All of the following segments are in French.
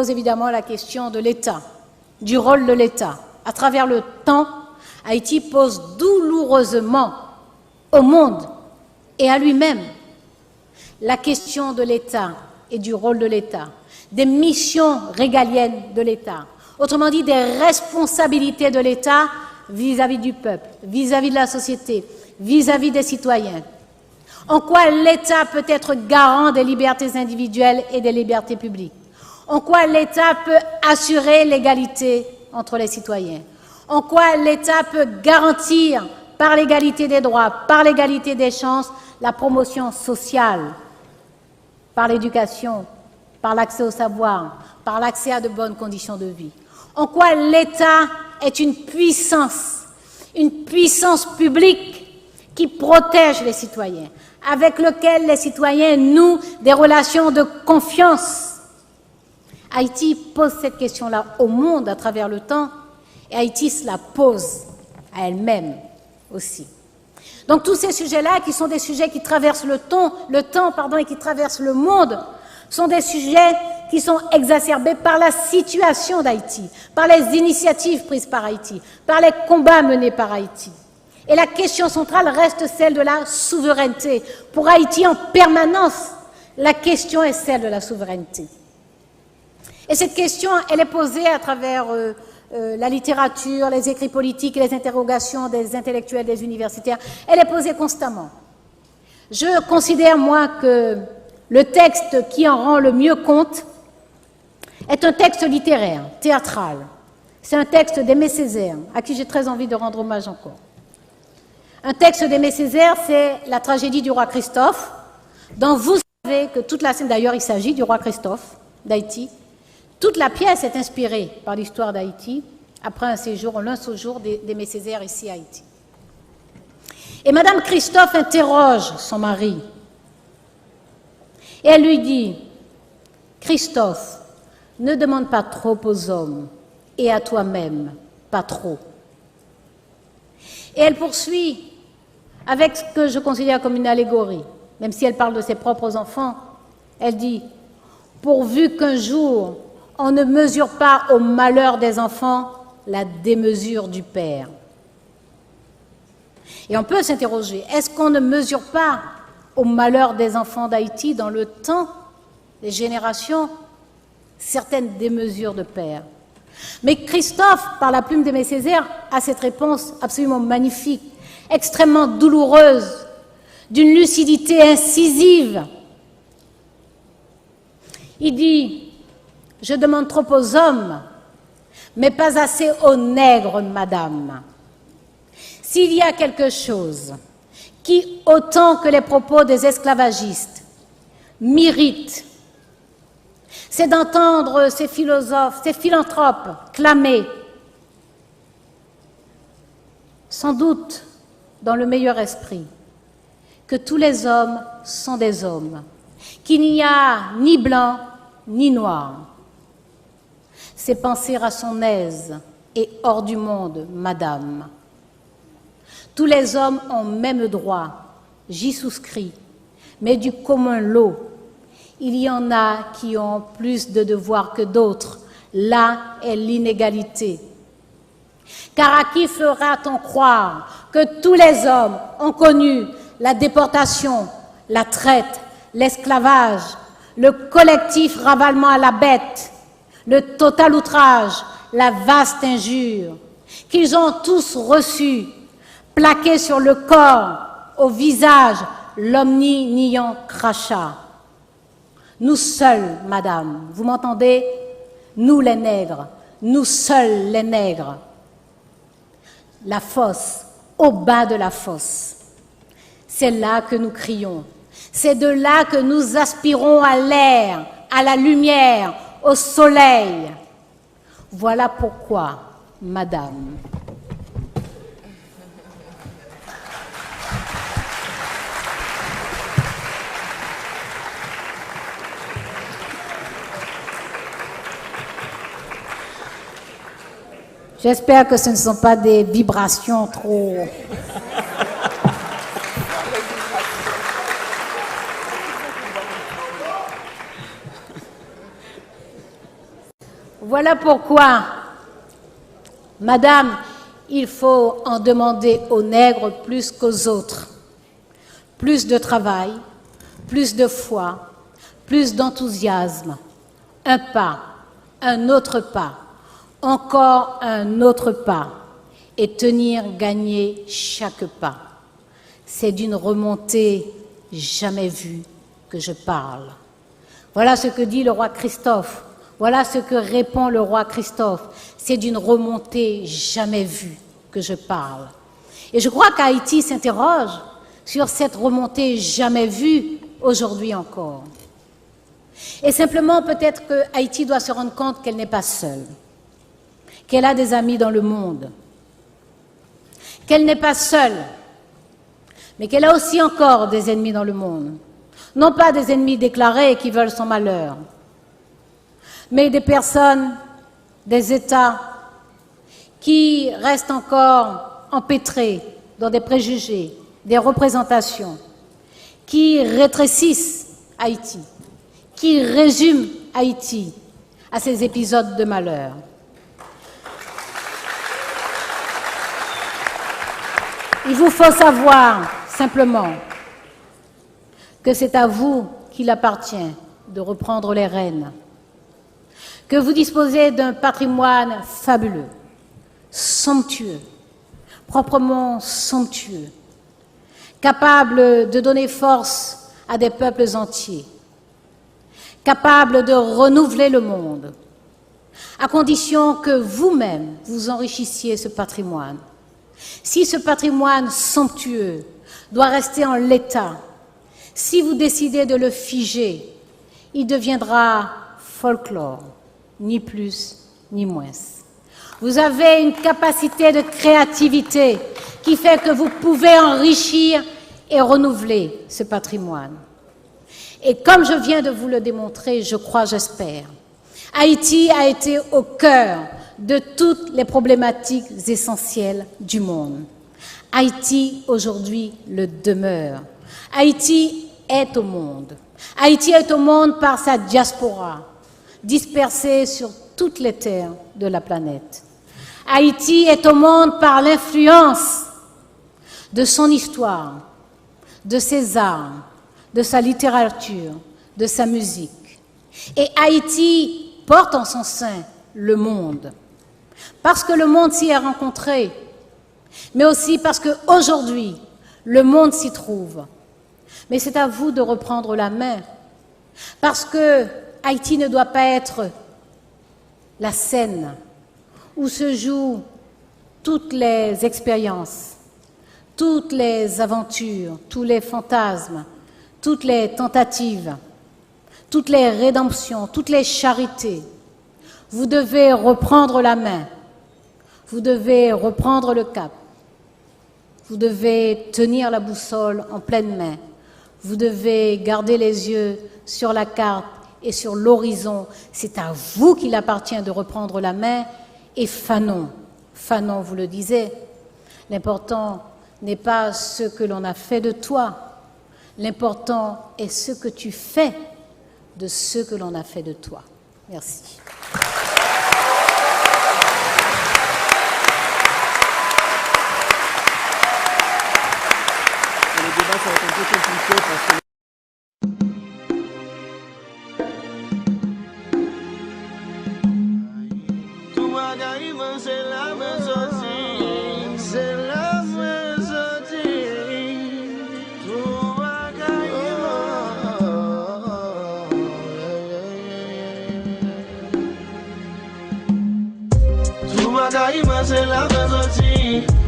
pose évidemment la question de l'État, du rôle de l'État. À travers le temps, Haïti pose douloureusement au monde et à lui-même la question de l'État et du rôle de l'État, des missions régaliennes de l'État, autrement dit des responsabilités de l'État vis-à-vis du peuple, vis-à-vis de la société, vis-à-vis des citoyens. En quoi l'État peut être garant des libertés individuelles et des libertés publiques. En quoi l'État peut assurer l'égalité entre les citoyens. En quoi l'État peut garantir, par l'égalité des droits, par l'égalité des chances, la promotion sociale, par l'éducation, par l'accès au savoir, par l'accès à de bonnes conditions de vie. En quoi l'État est une puissance publique qui protège les citoyens, avec lequel les citoyens nouent des relations de confiance. Haïti pose cette question-là au monde à travers le temps, et Haïti se la pose à elle-même aussi. Donc tous ces sujets-là, qui sont des sujets qui traversent le temps et qui traversent le monde, sont des sujets qui sont exacerbés par la situation d'Haïti, par les initiatives prises par Haïti, par les combats menés par Haïti. Et la question centrale reste celle de la souveraineté. Pour Haïti, en permanence, la question est celle de la souveraineté. Et cette question, elle est posée à travers la littérature, les écrits politiques et les interrogations des intellectuels, des universitaires. Elle est posée constamment. Je considère, moi, que le texte qui en rend le mieux compte est un texte littéraire, théâtral. C'est un texte d'Aimé Césaire, à qui j'ai très envie de rendre hommage encore. Un texte d'Aimé Césaire, c'est la tragédie du roi Christophe, dont vous savez que toute la scène, d'ailleurs il s'agit du roi Christophe d'Haïti, toute la pièce est inspirée par l'histoire d'Haïti, après un séjour d'Aimé Césaire ici à Haïti. Et Madame Christophe interroge son mari, et elle lui dit, Christophe, ne demande pas trop aux hommes, et à toi-même, pas trop. Et elle poursuit avec ce que je considère comme une allégorie, même si elle parle de ses propres enfants. Elle dit, pourvu qu'un jour on ne mesure pas au malheur des enfants la démesure du père. Et on peut s'interroger, est-ce qu'on ne mesure pas au malheur des enfants d'Haïti dans le temps, les générations, certaines démesures de père? Mais Christophe, par la plume d'Aimé Césaire, a cette réponse absolument magnifique, extrêmement douloureuse, d'une lucidité incisive. Il dit, je demande trop aux hommes, mais pas assez aux nègres, madame. S'il y a quelque chose qui, autant que les propos des esclavagistes, mérite, c'est d'entendre ces philosophes, ces philanthropes clamer, sans doute dans le meilleur esprit, que tous les hommes sont des hommes, qu'il n'y a ni blanc ni noir. C'est penser à son aise et hors du monde, madame. Tous les hommes ont même droit, j'y souscris, mais du commun lot. Il y en a qui ont plus de devoirs que d'autres. Là est l'inégalité. Car à qui fera-t-on croire que tous les hommes ont connu la déportation, la traite, l'esclavage, le collectif ravalement à la bête, le total outrage, la vaste injure, qu'ils ont tous reçu, plaqué sur le corps, au visage, l'omni-niant crachat. Nous seuls, madame, vous m'entendez? Nous les nègres, nous seuls les nègres. La fosse, au bas de la fosse, c'est là que nous crions. C'est de là que nous aspirons à l'air, à la lumière, au soleil. Voilà pourquoi, madame, j'espère que ce ne sont pas des vibrations trop... Voilà pourquoi, madame, il faut en demander aux nègres plus qu'aux autres. Plus de travail, plus de foi, plus d'enthousiasme. Un pas, un autre pas, encore un autre pas, et tenir gagner chaque pas. C'est d'une remontée jamais vue que je parle. Voilà ce que dit le roi Christophe. Voilà ce que répond le roi Christophe. C'est d'une remontée jamais vue que je parle. Et je crois qu'Haïti s'interroge sur cette remontée jamais vue aujourd'hui encore. Et simplement, peut-être que Haïti doit se rendre compte qu'elle n'est pas seule, qu'elle a des amis dans le monde, qu'elle n'est pas seule, mais qu'elle a aussi encore des ennemis dans le monde. Non pas des ennemis déclarés qui veulent son malheur, mais des personnes, des États qui restent encore empêtrés dans des préjugés, des représentations, qui rétrécissent Haïti, qui résument Haïti à ces épisodes de malheur. Il vous faut savoir simplement que c'est à vous qu'il appartient de reprendre les rênes, que vous disposez d'un patrimoine fabuleux, somptueux, proprement somptueux, capable de donner force à des peuples entiers, capable de renouveler le monde, à condition que vous-même vous enrichissiez ce patrimoine. Si ce patrimoine somptueux doit rester en l'état, si vous décidez de le figer, il deviendra folklore, ni plus ni moins. Vous avez une capacité de créativité qui fait que vous pouvez enrichir et renouveler ce patrimoine. Et comme je viens de vous le démontrer, je crois, j'espère, Haïti a été au cœur de toutes les problématiques essentielles du monde. Haïti, aujourd'hui, le demeure. Haïti est au monde. Haïti est au monde par sa diaspora, dispersée sur toutes les terres de la planète. Haïti est au monde par l'influence de son histoire, de ses arts, de sa littérature, de sa musique. Et Haïti porte en son sein le monde, parce que le monde s'y est rencontré, mais aussi parce qu'aujourd'hui, le monde s'y trouve. Mais c'est à vous de reprendre la main, parce que Haïti ne doit pas être la scène où se jouent toutes les expériences, toutes les aventures, tous les fantasmes, toutes les tentatives, toutes les rédemptions, toutes les charités. Vous devez reprendre la main, vous devez reprendre le cap, vous devez tenir la boussole en pleine main, vous devez garder les yeux sur la carte et sur l'horizon. C'est à vous qu'il appartient de reprendre la main. Et Fanon, vous le disiez, l'important n'est pas ce que l'on a fait de toi, l'important est ce que tu fais de ce que l'on a fait de toi. Merci. Le débat, ça va être un peu compliqué parce que c'est la maison.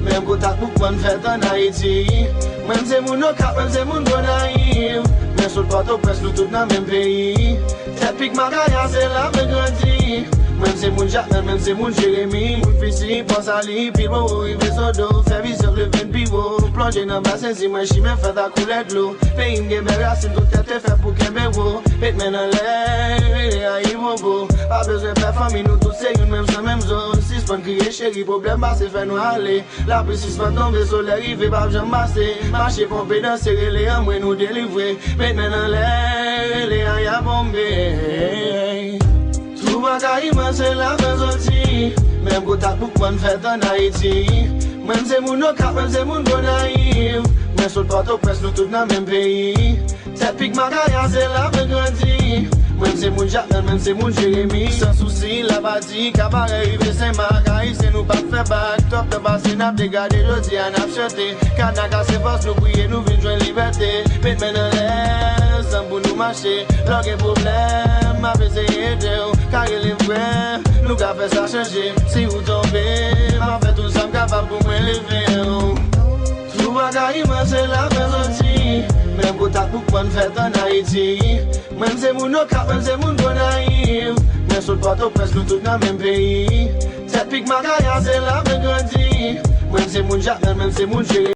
Même quand t'as beaucoup de fêtes en Haïti, même c'est mon cap, même c'est mon bon naïf. Mais sur le plateau, presque tout dans le même pays. Cette pique Magaya, c'est la même grandi. Même c'est mon Jacques, même c'est mon Jérémy. Mon fils, il pense à lui, puis bon, il veut son dos. Faire viseur le vin pivot. Plonger dans le bassin, si moi j'y me fais ta couler de l'eau. Pays m'gé racine, tout est fait pour qu'un béro. Pète men en l'air, il va beau. Pas besoin de faire famille, nous tous c'est une même chose, même zone. Si c'est pas crier chéri, problème, bah c'est fait nous aller. La précise pas tomber, soleil, il fait pas jamais masser. Marcher, pomper, danser, les hommes, nous délivrer. Pète men en l'air, les aïe à bomber. bagay man se la men sorti. Même go tak pou kon fèt en Haïti. Même se moun no kap, même se moun go naïf. Mais sur Port-au-Prince nous tout dans même pays. Tête pique Magaya c'est la même grandi. Même c'est mon Jacques, même c'est mon Jérémy. Sans souci, la bâtie, cabaret, rive Saint-Marc. C'est nous pas faire back, top de bassin, n'a dégradé, jodi à n'a chanté. Kanaka c'est force, nous prier, nous vînes joindre liberté. Mais maintenant l'air, sans pour nous marcher. L'orgue problème, m'a fait essayer de car il est vrai, nous qu'a fait ça changer. Si vous tombez, m'a fait tout ça, capable pour me lever. Tout bagay man c'est la même sorti. Même go tak pou kon fèt en Haïti. Même c'est moun no kap, même c'est moun go naïf. Mais sur Port-au-Prince nous tout dans même pays. Tête pique Magaya c'est la même grandi. Même c'est moun Jacques, même c'est moun Jérémy.